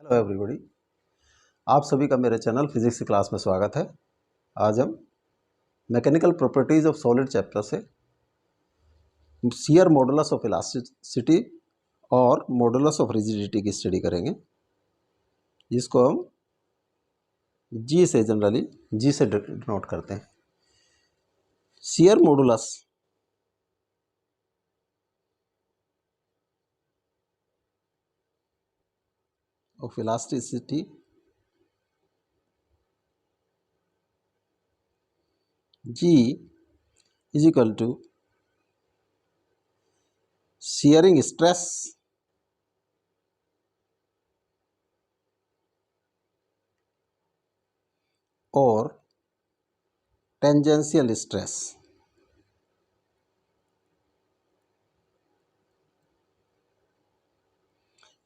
Hello everybody, आप सभी का मेरे चैनल फिजिक्स की क्लास में स्वागत है। आज हम mechanical properties of solid chapter से शियर मॉडुलस ऑफ इलास्टिसिटी और मॉडुलस ऑफ रिजिडिटी की स्टडी करेंगे, जिसको हम जी से जनरली जी से डिनोट करते हैं। Shear modulus of elasticity G is equal to shearing stress और tangential stress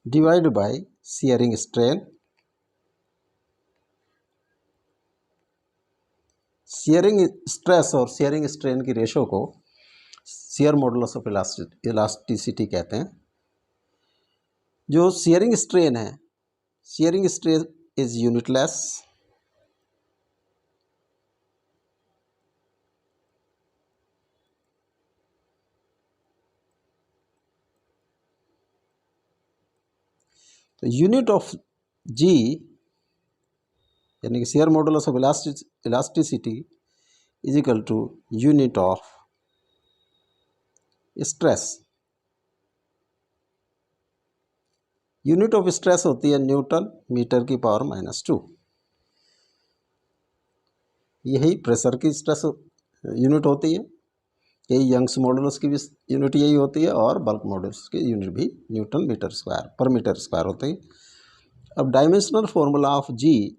divide by shearing strain। Shearing stress और शियरिंग स्ट्रेन की रेशो को शियर मॉडुलस ऑफ इलास्टिसिटी कहते हैं। जो शियरिंग स्ट्रेन है, शियरिंग स्ट्रेन इज यूनिटलेस तो unit of G यानी कि shear modulus of elasticity is equal to unit of stress. Unit of stress होती है न्यूटन मीटर की पावर -2। यही प्रेशर की स्ट्रेस यूनिट होती है, यही यंग्स मॉडुलस की भी यूनिट यही होती है, और बल्क मॉडुलस की यूनिट भी न्यूटन मीटर स्क्वायर पर मीटर स्क्वायर होती है। अब dimensional formula of G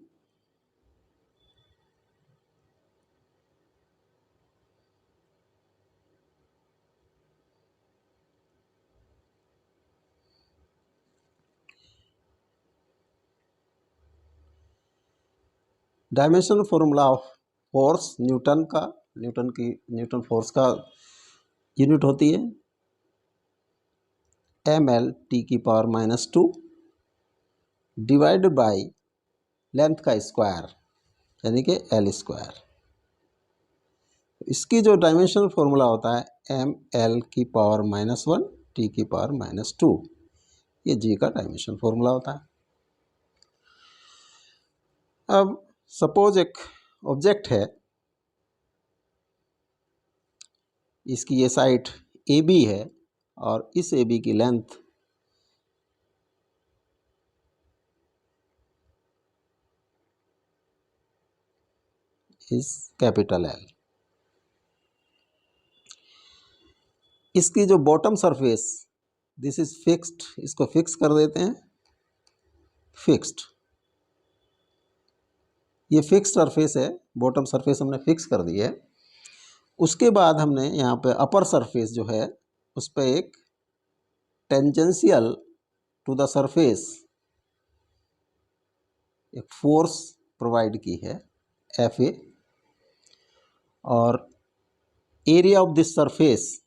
dimensional formula of force newton force का यूनिट होती है mL/(T⁻²) डिवाइड बाय लेंथ का स्क्वायर यानी कि L²। इसकी जो डायमेंशनल फॉर्मूला होता है mL⁻⁻1 T⁻², ये जी का डायमेंशनल फॉर्मूला होता है। अब सपोज एक ऑब्जेक्ट है, इसकी ये साइड AB है और इस AB की लेंथ इस कैपिटल L। इसकी जो bottom surface this is fixed, इसको फिक्स कर देते हैं, फिक्स्ड। ये फिक्स सरफेस है, बॉटम सरफेस हमने फिक्स कर दी है। उसके बाद हमने यहाँ पे अपर सरफेस जो है उस पर एक टेंजेंशियल टू द सरफेस एक फोर्स प्रोवाइड की है FA, और area of this surface,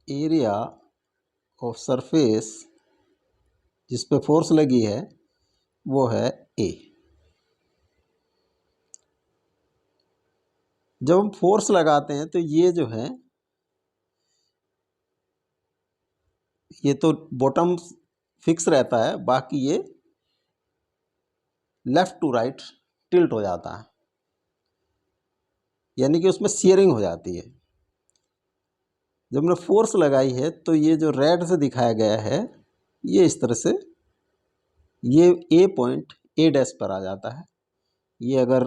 area of surface जिस पे फोर्स लगी है वो है A। जब हम फोर्स लगाते हैं तो ये जो है, ये तो बॉटम फिक्स रहता है, बाकी ये लेफ्ट टू राइट टिल्ट हो जाता है, यानी कि उसमें शियरिंग हो जाती है। जब हमने फोर्स लगाई है तो ये जो रेड से दिखाया गया है, ये इस तरह से ये A पॉइंट A' पर आ जाता है, ये अगर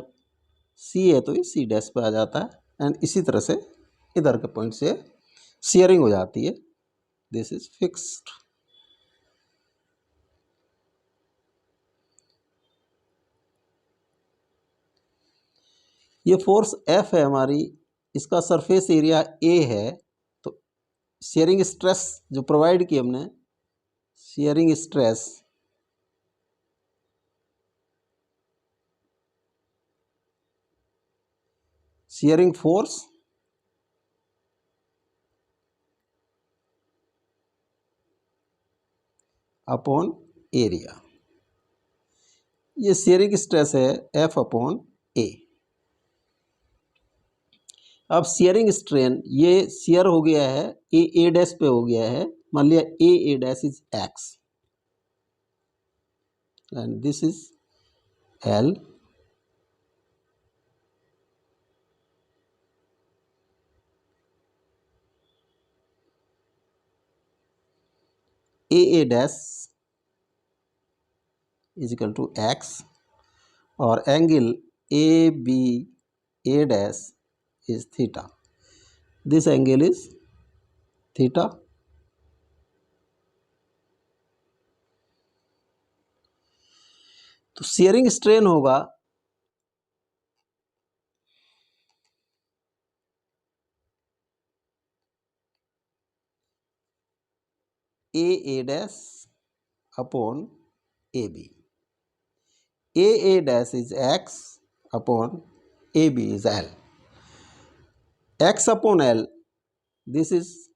C है तो ये C' पर आ जाता है, एंड इसी तरह से इधर के पॉइंट से शियरिंग हो जाती है। This is fixed. ये फोर्स F है हमारी, इसका सरफेस एरिया A है, तो शियरिंग स्ट्रेस जो प्रोवाइड की हमने, shearing stress shearing force upon area. ये शेयरिंग स्ट्रेस है F अपॉन ए। अब शेयरिंग स्ट्रेन, ये शेयर हो गया है ए डैश पे हो गया है, मान लिया A dash is X and this is L, A dash is equal to X और angle A B A dash is theta, this angle is theta. तो शेयरिंग स्ट्रेन होगा A dash upon A B. A dash is X upon A B is L. X upon L, this is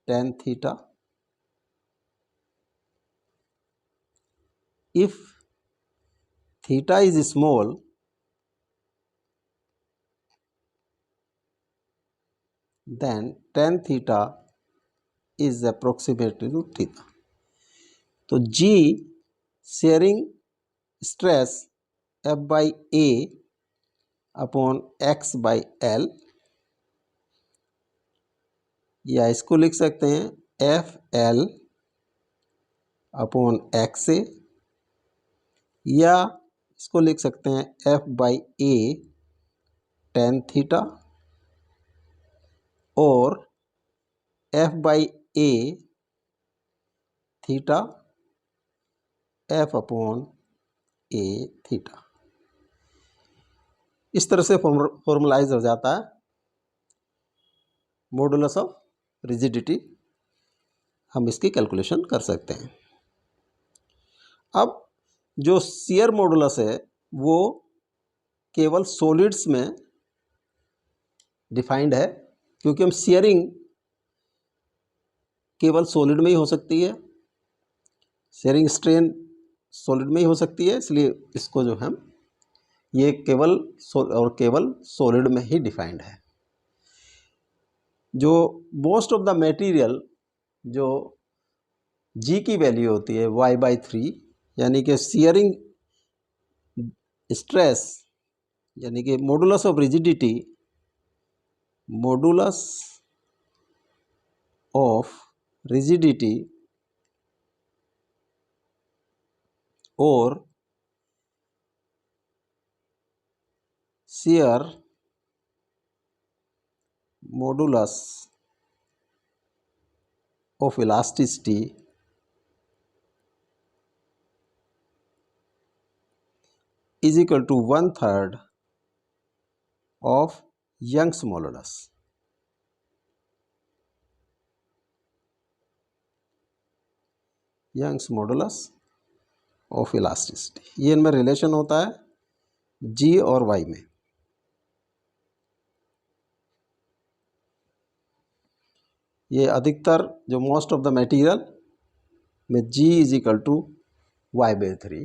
tan theta. If theta is small, then tan theta is approximately to theta. तो G shearing stress F by A upon X by L, या इसको लिख सकते हैं F L upon X A, या इसको लिख सकते हैं F by A tan theta और F by A theta F upon A theta. इस तरह से फॉर्मलाइज हो जाता है मॉडुलस ऑफ रिजिडिटी। हम इसकी कैलकुलेशन कर सकते हैं। अब जो शियर मॉडुलस है वो केवल सॉलिड्स में डिफाइंड है, क्योंकि हम शियरिंग केवल सॉलिड में ही हो सकती है, शियरिंग स्ट्रेन सॉलिड में ही हो सकती है, इसलिए इसको जो हम ये केवल सॉलिड में ही डिफाइंड है। जो मोस्ट ऑफ द मटेरियल जो जी की वैल्यू होती है y/3, यानी कि शियरिंग स्ट्रेस यानी कि modulus of rigidity, modulus of rigidity और shear modulus of elasticity is equal to 1/3 of Young's modulus. Young's modulus of elasticity, ये इनमें रिलेशन होता है G और Y में। ये अधिकतर जो मोस्ट ऑफ द मटेरियल में G is equal to Y/3